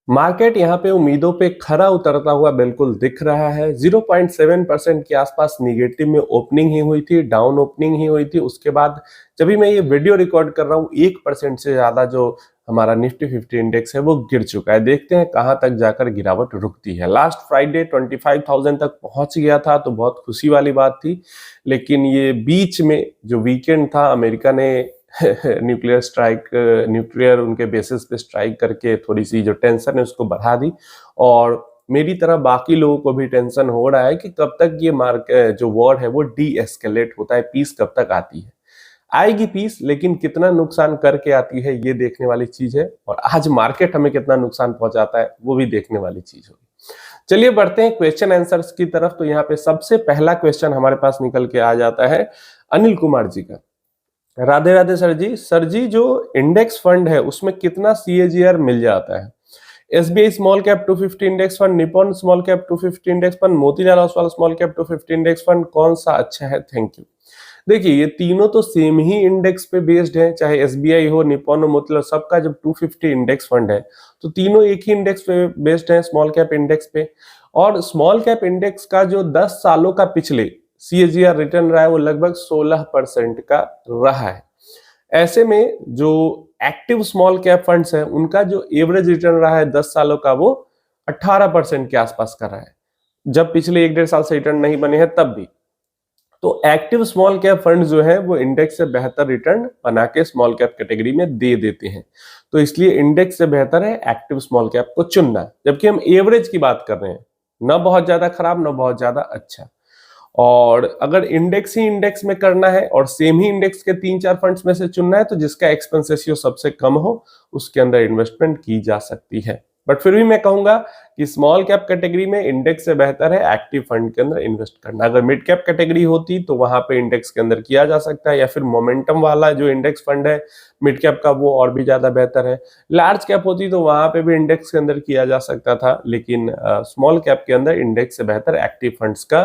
Market यहाँ पे उम्मीदों पे खरा उतरता हुआ बिल्कुल दिख रहा है। 0.7% के आसपास निगेटिव में ओपनिंग ही हुई थी, डाउन ओपनिंग ही हुई थी। उसके बाद जब भी मैं ये वीडियो रिकॉर्ड कर रहा हूँ 1% से ज्यादा जो हमारा निफ्टी 50 इंडेक्स है वो गिर चुका है। देखते हैं कहां तक जाकर गिरावट रुकती है। लास्ट फ्राइडे 25,000 तक पहुंच गया था तो बहुत खुशी वाली बात थी, लेकिन ये बीच में जो वीकेंड था अमेरिका ने न्यूक्लियर उनके बेसिस पे स्ट्राइक करके थोड़ी सी जो टेंशन है उसको बढ़ा दी। और मेरी तरह बाकी लोगों को भी टेंशन हो रहा है कि कब तक ये जो वॉर है वो डी एस्केलेट होता है, पीस कब तक आती है। आएगी पीस, लेकिन कितना नुकसान करके आती है ये देखने वाली चीज है, और आज मार्केट हमें कितना नुकसान पहुंचाता है वो भी देखने वाली चीज होगी। चलिए बढ़ते हैं क्वेश्चन आंसर्स की तरफ। तो यहाँ पे सबसे पहला क्वेश्चन हमारे पास निकल के आ जाता है अनिल कुमार जी का। राधे राधे सर जी। सर जी, जो इंडेक्स फंड है उसमें कितना सीएजीआर मिल जाता है? SBI small cap 250 index fund, Nippon small cap 250 index fund, Motilal Oswal small cap 250 index fund, कौन सा अच्छा है? Thank you. देखिए ये तीनों तो सेम ही इंडेक्स पे बेस्ड है, चाहे एसबीआई हो, निपॉन हो, मोतीलाल, सबका जब 250 इंडेक्स फंड है तो तीनों एक ही इंडेक्स पे बेस्ड है, स्मॉल कैप इंडेक्स पे। और स्मॉल कैप इंडेक्स का जो 10 सालों का पिछले सीएजीआर रिटर्न रहा है वो लगभग 16% का रहा है। ऐसे में जो एक्टिव स्मॉल कैप फंड्स है उनका जो एवरेज रिटर्न रहा है 10 सालों का वो 18% के आसपास का रहा है, जब पिछले 1-1.5 साल से रिटर्न नहीं बने हैं तब भी। तो एक्टिव स्मॉल कैप फंड जो है वो इंडेक्स से बेहतर रिटर्न बना के स्मॉल कैप कैटेगरी में दे देते हैं। तो इसलिए इंडेक्स से बेहतर है एक्टिव स्मॉल कैप को चुनना, जबकि हम एवरेज की बात कर रहे हैं, ना बहुत ज्यादा खराब ना बहुत ज्यादा अच्छा। और अगर इंडेक्स ही इंडेक्स में करना है और सेम ही इंडेक्स के 3-4 फंड्स में से चुनना है तो जिसका एक्सपेंस रेशियो सबसे कम हो उसके अंदर इन्वेस्टमेंट की जा सकती है। बट फिर भी मैं कहूंगा कि स्मॉल कैप कैटेगरी में इंडेक्स से बेहतर है एक्टिव फंड के अंदर इन्वेस्ट करना। अगर मिड कैप कैटेगरी होती तो वहां पे इंडेक्स के अंदर किया जा सकता है, या फिर मोमेंटम वाला जो इंडेक्स फंड है मिड कैप का वो और भी ज्यादा बेहतर है। लार्ज कैप होती तो वहां पे भी इंडेक्स के अंदर किया जा सकता था, लेकिन स्मॉल कैप के अंदर इंडेक्स से बेहतर एक्टिव फंड्स का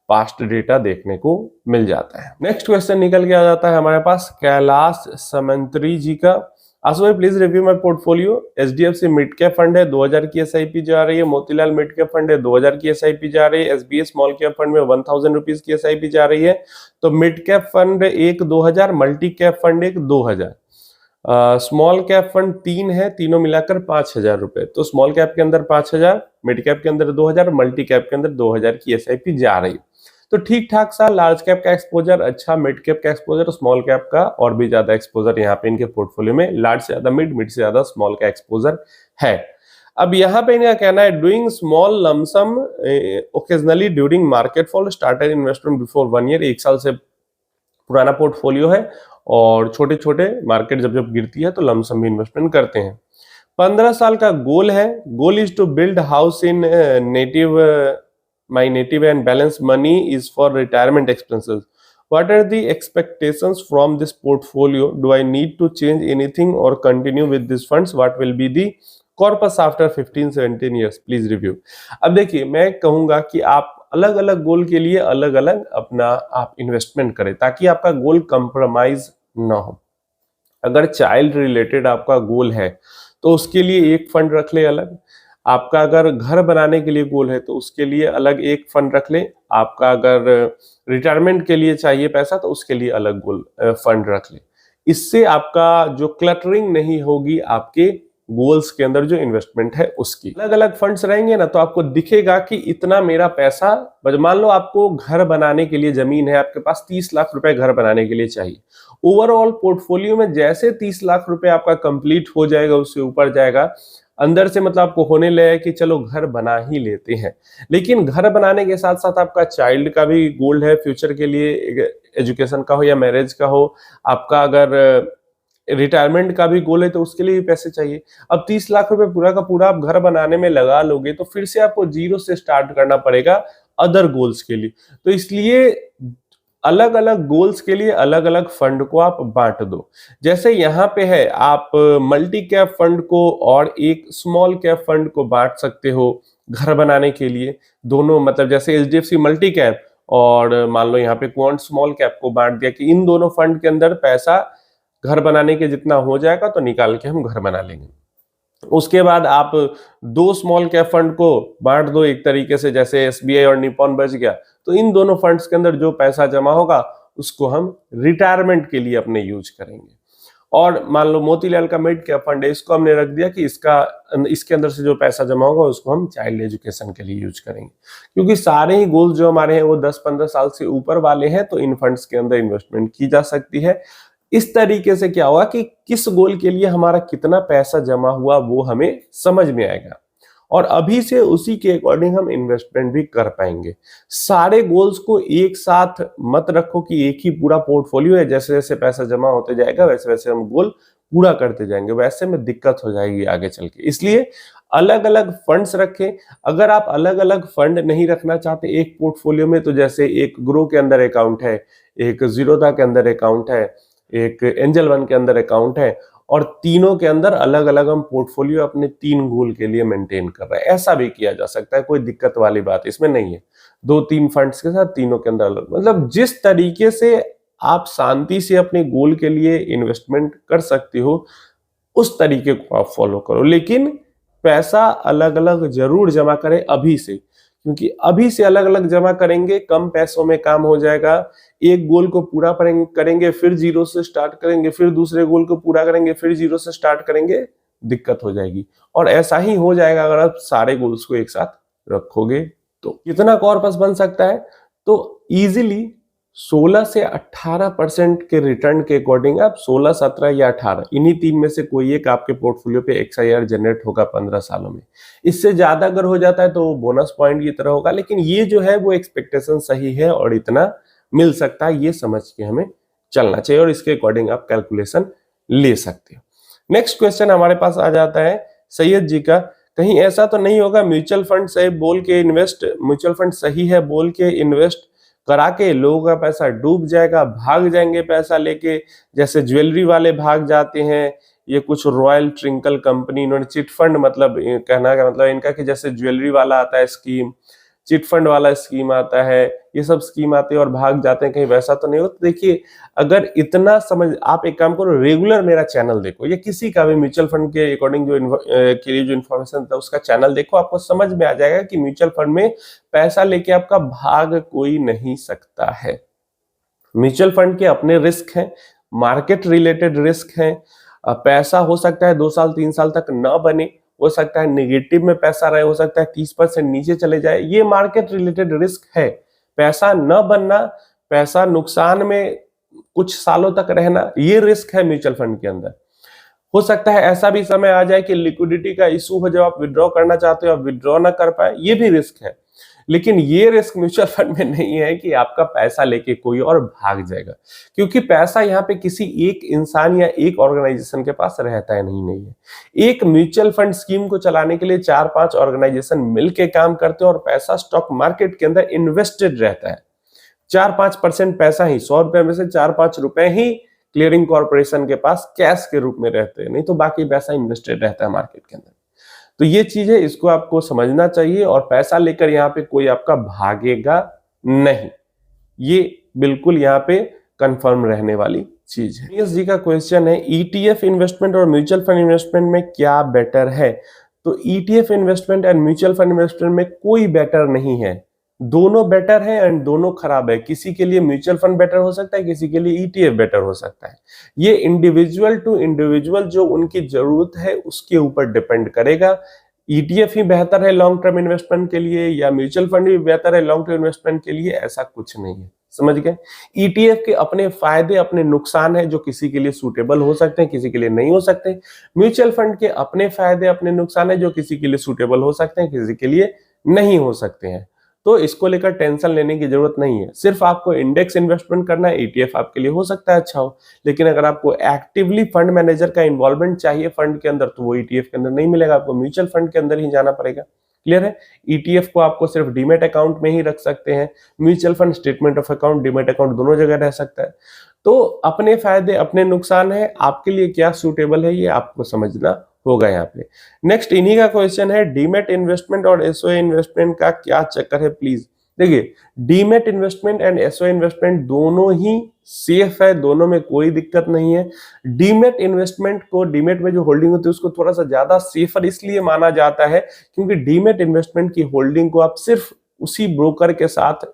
पास्ट डेटा देखने को मिल जाता है। नेक्स्ट क्वेश्चन निकल के आ जाता है हमारे पास कैलाश समंतरी जी का। आशु भाई please review my portfolio. HDFC mid cap fund है 2000 की एसआईपी जा रही है, मोतीलाल मिड कैप फंड है 2000 की एसआईपी जा रही है, एसबीआई स्मॉल कैप फंड में 1000 रुपीज की एसआईपी जा रही है। तो मिड कैप फंड एक 2000, मल्टी कैप फंड एक 2000, स्मॉल कैप फंड 3 है, तीनों मिलाकर 5000 रुपए। तो स्मॉल कैप के अंदर 5000, मिड कैप के अंदर 2000, मल्टी कैप के अंदर 2000 की एसआईपी जा रही है। तो ठीक ठाक सा लार्ज कैप का एक्सपोजर, अच्छा मिड कैप का एक्सपोजर, स्मॉल कैप का और भी ज्यादा एक्सपोजर यहाँ पे इनके पोर्टफोलियो में, लार्ज से ज्यादा मिड, मिड से ज्यादा स्मॉल का एक्सपोजर है। अब यहाँ पे इनका कहना है doing small lump sum occasionally during market fall, started investment before 1 year. 1 साल से पुराना पोर्टफोलियो है और छोटे छोटे मार्केट जब जब गिरती है तो लमसम भी इन्वेस्टमेंट करते हैं। 15 साल का गोल है। Goal is to build house in native my native and balance money is for retirement expenses. What are the expectations from this portfolio? Do I need to change anything or continue with these funds? What will be the corpus after 15-17 years? Please review. अब देखिए मैं कहूंगा कि आप अलग अलग गोल के लिए अलग अलग अपना आप इन्वेस्टमेंट करें ताकि आपका गोल कंप्रोमाइज ना हो। अगर चाइल्ड रिलेटेड आपका गोल है तो उसके लिए एक फंड रख ले अलग। आपका अगर घर बनाने के लिए गोल है तो उसके लिए अलग एक फंड रख ले। आपका अगर रिटायरमेंट के लिए चाहिए पैसा तो उसके लिए अलग गोल फंड रख ले। इससे आपका जो क्लटरिंग नहीं होगी आपके गोल्स के अंदर जो इन्वेस्टमेंट है उसकी। अलग अलग फंड्स रहेंगे ना तो आपको दिखेगा कि इतना मेरा पैसा, मान लो आपको घर बनाने के लिए जमीन है, आपके पास 30 लाख रुपए घर बनाने के लिए चाहिए। ओवरऑल पोर्टफोलियो में जैसे 30 लाख रुपए आपका कंप्लीट हो जाएगा, उससे ऊपर जाएगा, अंदर से मतलब आपको होने लगे कि चलो घर बना ही लेते हैं। लेकिन घर बनाने के साथ साथ आपका चाइल्ड का भी गोल है फ्यूचर के लिए, एजुकेशन का हो या मैरिज का हो। आपका अगर रिटायरमेंट का भी गोल है तो उसके लिए भी पैसे चाहिए। अब 30 लाख रुपए पूरा का पूरा आप घर बनाने में लगा लोगे तो फिर से आपको जीरो से स्टार्ट करना पड़ेगा अदर गोल्स के लिए। तो इसलिए अलग अलग गोल्स के लिए अलग अलग फंड को आप बांट दो। जैसे यहाँ पे है आप मल्टी कैप फंड को और एक स्मॉल कैप फंड को बांट सकते हो घर बनाने के लिए। दोनों मतलब जैसे एचडीएफसी मल्टी कैप और मान लो यहाँ पे क्वांट स्मॉल कैप को बांट दिया कि इन दोनों फंड के अंदर पैसा घर बनाने के जितना हो जाएगा तो निकाल के हम घर बना लेंगे। उसके बाद आप दो स्मॉल कैप फंड को बांट दो एक तरीके से, जैसे एसबीआई और निपॉन बच गया, तो इन दोनों फंड्स के अंदर जो पैसा जमा होगा उसको हम रिटायरमेंट के लिए अपने यूज करेंगे। और मान लो मोतीलाल का मिड कैप फंड है, इसको हमने रख दिया कि इसके अंदर से जो पैसा जमा होगा उसको हम चाइल्ड एजुकेशन के लिए यूज करेंगे, क्योंकि सारे ही गोल्स जो हमारे हैं वो 10-15 साल से ऊपर वाले हैं, तो इन फंड्स के अंदर इन्वेस्टमेंट की जा सकती है। इस तरीके से क्या हुआ कि किस गोल के लिए हमारा कितना पैसा जमा हुआ वो हमें समझ में आएगा, और अभी से उसी के अकॉर्डिंग हम इन्वेस्टमेंट भी कर पाएंगे। सारे गोल्स को एक साथ मत रखो कि एक ही पूरा पोर्टफोलियो है, जैसे जैसे पैसा जमा होते जाएगा वैसे वैसे हम गोल पूरा करते जाएंगे, वैसे में दिक्कत हो जाएगी आगे चल के। इसलिए अलग अलग फंड्स रखें। अगर आप अलग अलग फंड नहीं रखना चाहते एक पोर्टफोलियो में, तो जैसे एक ग्रो के अंदर अकाउंट है, एक जीरोधा के अंदर अकाउंट है, एक एंजल वन के अंदर अकाउंट है, और तीनों के अंदर अलग अलग हम पोर्टफोलियो अपने 3 गोल के लिए मेंटेन कर रहे हैं, ऐसा भी किया जा सकता है, कोई दिक्कत वाली बात इसमें नहीं है। 2-3 फंड्स के साथ तीनों के अंदर अलग, मतलब जिस तरीके से आप शांति से अपने गोल के लिए इन्वेस्टमेंट कर सकते हो उस तरीके को आप फॉलो करो, लेकिन पैसा अलग अलग जरूर जमा करें अभी से, क्योंकि अभी से अलग अलग जमा करेंगे कम पैसों में काम हो जाएगा। एक गोल को पूरा करेंगे फिर जीरो से स्टार्ट करेंगे, फिर दूसरे गोल को पूरा करेंगे फिर जीरो से स्टार्ट करेंगे, दिक्कत हो जाएगी। और ऐसा ही हो जाएगा अगर आप सारे गोल्स को एक साथ रखोगे तो। कितना कॉर्पस बन सकता है, तो इजीली 16 से 18% के रिटर्न के अकॉर्डिंग आप 16, 17 या 18 इन्हीं 3 में से कोई एक आपके पोर्टफोलियो पे XIR जनरेट होगा 15 सालों में। इससे ज्यादा अगर हो जाता है तो वो बोनस पॉइंट की तरह होगा, लेकिन ये जो है वो एक्सपेक्टेशन सही है और इतना मिल सकता है, ये समझ के हमें चलना चाहिए और इसके अकॉर्डिंग आप कैलकुलेशन ले सकते हो। नेक्स्ट क्वेश्चन हमारे पास आ जाता है सैयद जी का, कहीं ऐसा तो नहीं होगा म्यूचुअल फंड म्यूचुअल फंड सही है बोल के इन्वेस्ट करा के लोगों का पैसा डूब जाएगा, भाग जाएंगे पैसा लेके, जैसे ज्वेलरी वाले भाग जाते हैं, ये कुछ रॉयल ट्रिंकल कंपनी इन्होंने चिट फंड, मतलब कहना का मतलब इनका कि जैसे ज्वेलरी वाला आता है स्कीम, चिट फंड वाला स्कीम आता है, ये सब स्कीम आते हैं और भाग जाते हैं, कहीं वैसा तो नहीं हो। तो देखिए अगर इतना समझ, आप एक काम करो, रेगुलर मेरा चैनल देखो या किसी का भी म्यूचुअल फंड के अकॉर्डिंग के लिए जो इन्फॉर्मेशन था उसका चैनल देखो, आपको समझ में आ जाएगा कि म्यूचुअल फंड में पैसा लेके आपका भाग कोई नहीं सकता है। म्यूचुअल फंड के अपने रिस्क हैं, मार्केट रिलेटेड रिस्क हैं, पैसा हो सकता है 2 साल 3 साल तक ना बने, हो सकता है नेगेटिव में पैसा रहे, हो सकता है 30% नीचे चले जाए, ये मार्केट रिलेटेड रिस्क है। पैसा न बनना, पैसा नुकसान में कुछ सालों तक रहना, ये रिस्क है म्यूचुअल फंड के अंदर। हो सकता है ऐसा भी समय आ जाए कि लिक्विडिटी का इशू हो, जब आप विड्रॉ करना चाहते हो आप विड्रॉ ना कर पाए, ये भी रिस्क है। लेकिन ये रिस्क म्यूचुअल फंड में नहीं है कि आपका पैसा लेके कोई और भाग जाएगा, क्योंकि पैसा यहाँ पे किसी एक इंसान या एक ऑर्गेनाइजेशन के पास रहता है, नहीं है। एक म्यूचुअल फंड स्कीम को चलाने के लिए 4-5 ऑर्गेनाइजेशन मिलके काम करते हैं और पैसा स्टॉक मार्केट के अंदर इन्वेस्टेड रहता है। 4-5% पैसा ही, 100 रुपए में से 4-5 रुपए ही क्लियरिंग कॉर्पोरेशन के पास कैश के रूप में रहते हैं, नहीं तो बाकी पैसा इन्वेस्टेड रहता है मार्केट के अंदर। तो ये चीज है, इसको आपको समझना चाहिए, और पैसा लेकर यहाँ पे कोई आपका भागेगा नहीं, ये बिल्कुल यहाँ पे कंफर्म रहने वाली चीज है। यस जी का क्वेश्चन है, ETF इन्वेस्टमेंट और म्यूचुअल फंड इन्वेस्टमेंट में क्या बेटर है? तो ETF investment and mutual fund investment में कोई बेटर नहीं है, दोनों बेटर है एंड दोनों खराब है। किसी के लिए म्यूचुअल फंड बेटर हो सकता है, किसी के लिए ETF बेटर हो सकता है। ये इंडिविजुअल टू इंडिविजुअल जो उनकी जरूरत है उसके ऊपर डिपेंड करेगा। ETF ही बेहतर है लॉन्ग टर्म इन्वेस्टमेंट के लिए या म्यूचुअल फंड भी बेहतर है लॉन्ग टर्म इन्वेस्टमेंट के लिए, ऐसा कुछ नहीं है। समझ गए? ETF के अपने फायदे अपने नुकसान है जो किसी के लिए सूटेबल हो सकते हैं, किसी के लिए नहीं हो सकते। म्यूचुअल फंड के अपने फायदे अपने नुकसान है जो किसी के लिए सूटेबल हो सकते हैं, किसी के लिए नहीं हो सकते हैं। तो इसको लेकर टेंशन लेने की जरूरत नहीं है। सिर्फ आपको इंडेक्स इन्वेस्टमेंट करना है, ETF आपके लिए हो सकता है अच्छा हो, लेकिन अगर आपको एक्टिवली फंड मैनेजर का इन्वॉल्वमेंट चाहिए फंड के अंदर तो वो ETF के अंदर नहीं मिलेगा, आपको म्यूचुअल फंड के अंदर ही जाना पड़ेगा। क्लियर है? ETF को आपको सिर्फ डीमेट अकाउंट में ही रख सकते हैं, mutual fund statement of account, demat account दोनों जगह रह सकता है। तो अपने फायदे अपने नुकसान है, आपके लिए क्या सूटेबल है ये आपको समझना होगा यहाँ पे। नेक्स्ट इन्हीं का क्वेश्चन है, डीमेट इन्वेस्टमेंट और SOA इन्वेस्टमेंट का क्या चक्कर है प्लीज? देखिए, demat investment and SO investment दोनों ही सेफ है, दोनों में कोई दिक्कत नहीं है। डीमेट इन्वेस्टमेंट को, डीमेट में जो होल्डिंग होती है उसको थोड़ा सा ज्यादा सेफर इसलिए माना जाता है क्योंकि डीमेट इन्वेस्टमेंट की होल्डिंग को आप सिर्फ उसी ब्रोकर के साथ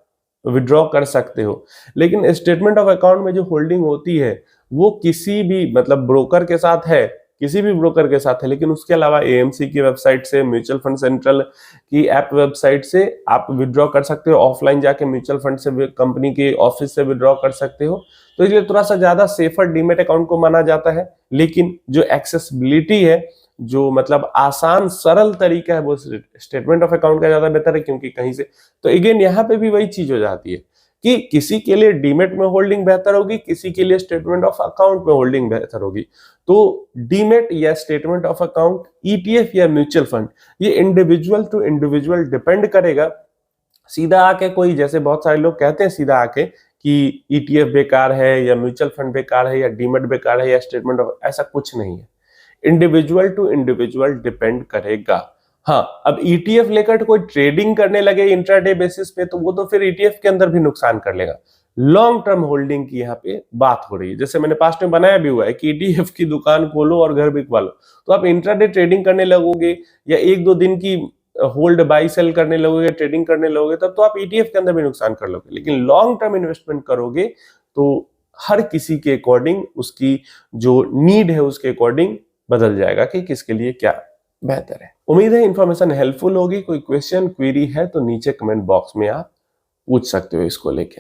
विड्रॉ कर सकते हो, लेकिन स्टेटमेंट ऑफ अकाउंट में जो होल्डिंग होती है वो किसी भी मतलब ब्रोकर के साथ है, किसी भी ब्रोकर के साथ है, लेकिन उसके अलावा एएमसी की वेबसाइट से, म्यूचुअल फंड सेंट्रल की ऐप वेबसाइट से आप विड्रॉ कर सकते हो, ऑफलाइन जाके म्यूचुअल फंड से, कंपनी के ऑफिस से विड्रॉ कर सकते हो। तो इसलिए थोड़ा सा ज्यादा सेफर डीमेट अकाउंट को माना जाता है, लेकिन जो एक्सेसिबिलिटी है, जो मतलब आसान सरल तरीका है, वो स्टेटमेंट ऑफ अकाउंट का ज्यादा बेहतर है क्योंकि कहीं से, तो अगेन यहाँ पे भी वही चीज हो जाती है कि किसी के लिए डीमेट में होल्डिंग बेहतर होगी, किसी के लिए स्टेटमेंट ऑफ अकाउंट में होल्डिंग बेहतर होगी। तो डीमेट या स्टेटमेंट ऑफ अकाउंट, ईटीएफ या म्यूचुअल फंड, ये इंडिविजुअल टू इंडिविजुअल डिपेंड करेगा। सीधा आके कोई, जैसे बहुत सारे लोग कहते हैं सीधा आके कि ईटीएफ बेकार है या म्यूचुअल फंड बेकार है या डीमेट बेकार है या स्टेटमेंट ऑफ, ऐसा कुछ नहीं है। इंडिविजुअल टू इंडिविजुअल डिपेंड करेगा। हाँ, अब ईटीएफ लेकर कोई ट्रेडिंग करने लगे इंट्राडे बेसिस पे, तो वो तो फिर ईटीएफ के अंदर भी नुकसान कर लेगा। लॉन्ग टर्म होल्डिंग की यहाँ पे बात हो रही है, जैसे मैंने पास्ट में बनाया भी हुआ है कि ईटीएफ की दुकान खोलो और घर बिकवा लो। तो आप इंट्राडे ट्रेडिंग करने लगोगे या एक दो दिन की होल्ड बाई सेल करने लगोगे, ट्रेडिंग करने लगोगे, तब तो आप ईटीएफ के अंदर भी नुकसान कर लोगे। लेकिन लॉन्ग टर्म इन्वेस्टमेंट करोगे तो हर किसी के अकॉर्डिंग, उसकी जो नीड है उसके अकॉर्डिंग बदल जाएगा कि किसके लिए क्या बेहतर है। उम्मीद है इंफॉर्मेशन हेल्पफुल होगी। कोई क्वेश्चन क्वेरी है तो नीचे कमेंट बॉक्स में आप पूछ सकते हो इसको लेके।